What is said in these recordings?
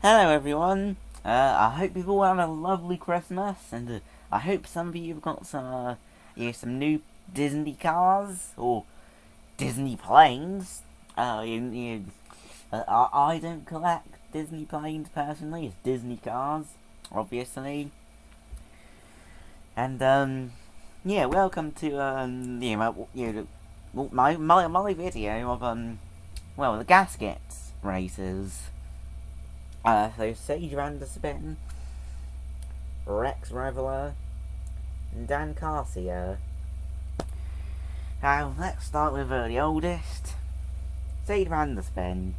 Hello everyone. I hope you've all had a lovely Christmas, and I hope some of you have got some new Disney cars or Disney planes. I don't collect Disney planes personally. It's Disney cars, obviously. And yeah, welcome to my video of the Gask-Its races. So Sage VanDerSpin, Revler and Dan Carcia. Now let's start with the oldest, Sage VanDerSpin.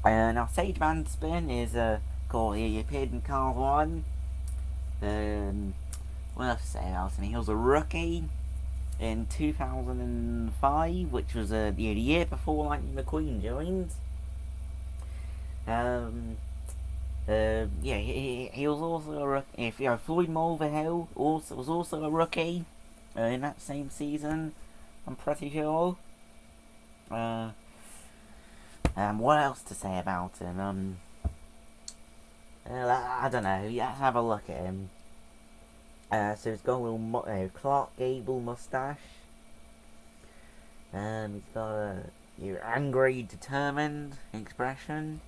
Now Sage VanDerSpin is he appeared in Cars 1. What else to say about him? He was a rookie in 2005, which was the year before Lightning McQueen joined. He was also a rookie. Floyd Mulvihill was also a rookie in that same season. I'm pretty sure. What else to say about him? I don't know. Let's have a look at him. So he's got a little Clark Gable mustache. He's got a angry, determined expression.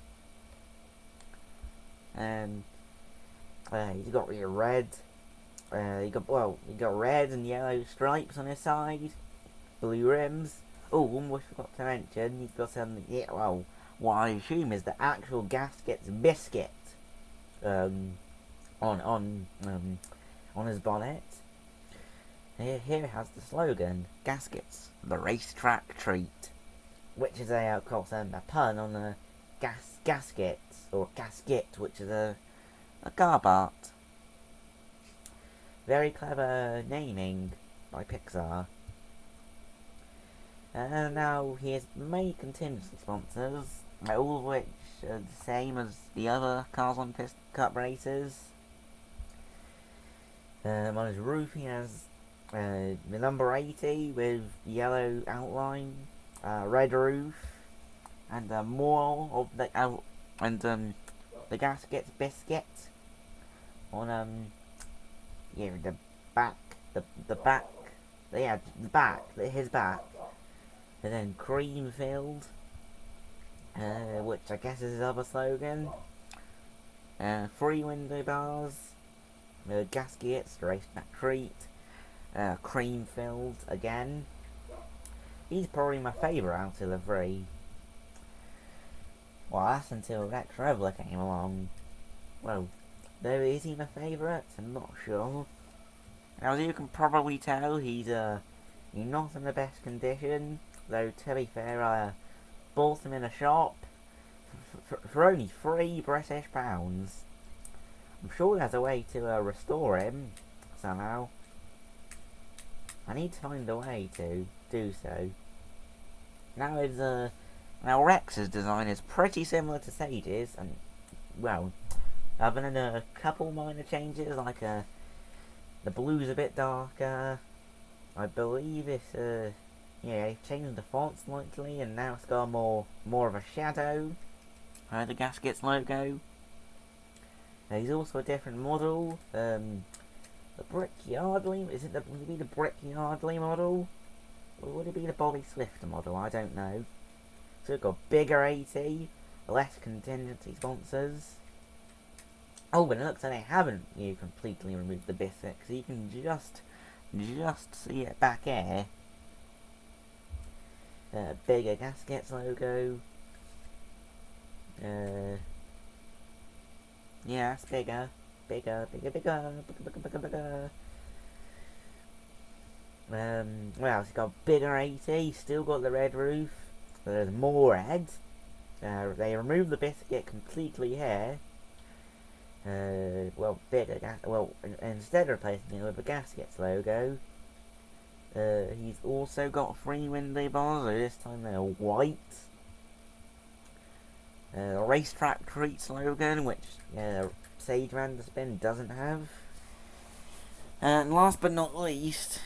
He's got red. He got red and yellow stripes on his side, blue rims. Oh, one more I forgot to mention. He's got some. Yeah, well, what I assume is the actual Gask-Its biscuit. On his bonnet. Here it has the slogan: Gask-Its, the racetrack treat, which is of course, a pun on the gasket, or gasket, which is a car. Very clever naming by Pixar. Now he has many contingency sponsors, all of which are the same as the other Cars on Pist Cup races. On his roof he has the number 80 with yellow outline, red roof, and more of the the Gask-Its biscuit on the back, his back, and then cream filled, which I guess is his other slogan. 3 window bars, Gask-Its, the racetrack treat, cream filled again. He's probably my favourite out of the 3. Well, that's until Rex Revler came along. Well, though is he my favourite? I'm not sure. As you can probably tell, he's not in the best condition. Though, to be fair, I bought him in a shop for only £3 British. I'm sure there's a way to restore him somehow. I need to find a way to do so. Now Rex's design is pretty similar to Sage's, and well, other than a couple minor changes, like the blue's a bit darker. I believe it's changed the font slightly, and now it's got more of a shadow. The Gask-Its logo. He's also a different model. The Brickyardly, would it be the Brickyardly model? Or would it be the Bobby Swift model? I don't know. So we've got bigger 80, less contingency sponsors. Oh, but it looks like they haven't completely removed the biscuit, because you can just see it back here. Bigger Gask-Its logo. Yeah, it's bigger. Bigger. Well, it's got bigger 80, still got the red roof. There's more red. They removed the biscuit completely here. Bigger instead of replacing it with a Gask-Its logo, he's also got 3 window bars, so this time they're white. The racetrack treat slogan, which Sage VanDerSpin doesn't have. And last but not least,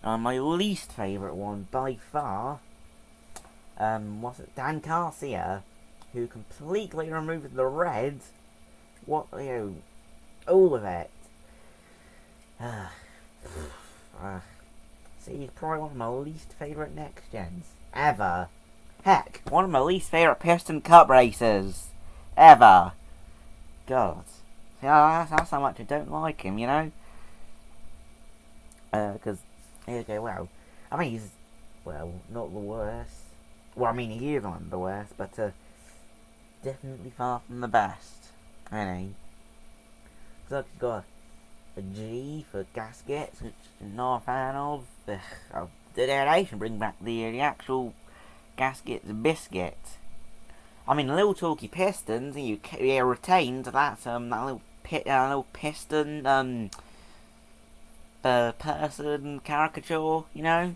my least favourite one by far, Dan Carcia. who completely removed the red. What, all of it. See, he's probably one of my least favourite next gens ever. Heck, one of my least favourite Piston Cup races ever. God. See, that's how much I don't like him, you know? Because, well, I mean, he's, well, not the worst. Well, I mean, he is one of the worst, but, definitely far from the best. Anyway. So, he's got a G for Gask-Its, which I'm not a fan of. They should bring back the actual Gask-Its biscuit. I mean, little talky pistons, you retained that little piston person caricature, you know.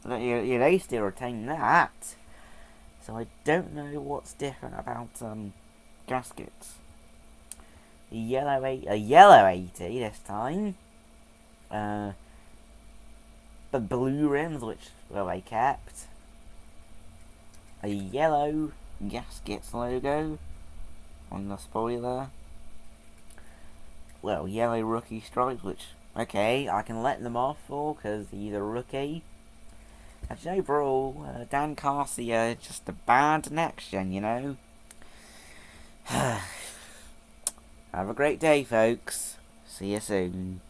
They still retain that. So I don't know what's different about Gask-Its. A yellow 80 this time. The blue rims, which they kept. A yellow Gask-Its logo on the spoiler. Well, yellow rookie stripes, which, okay, I can let them off for, because he's a rookie. Actually, overall, Dan Carcia just a bad next gen, you know. Have a great day, folks. See you soon.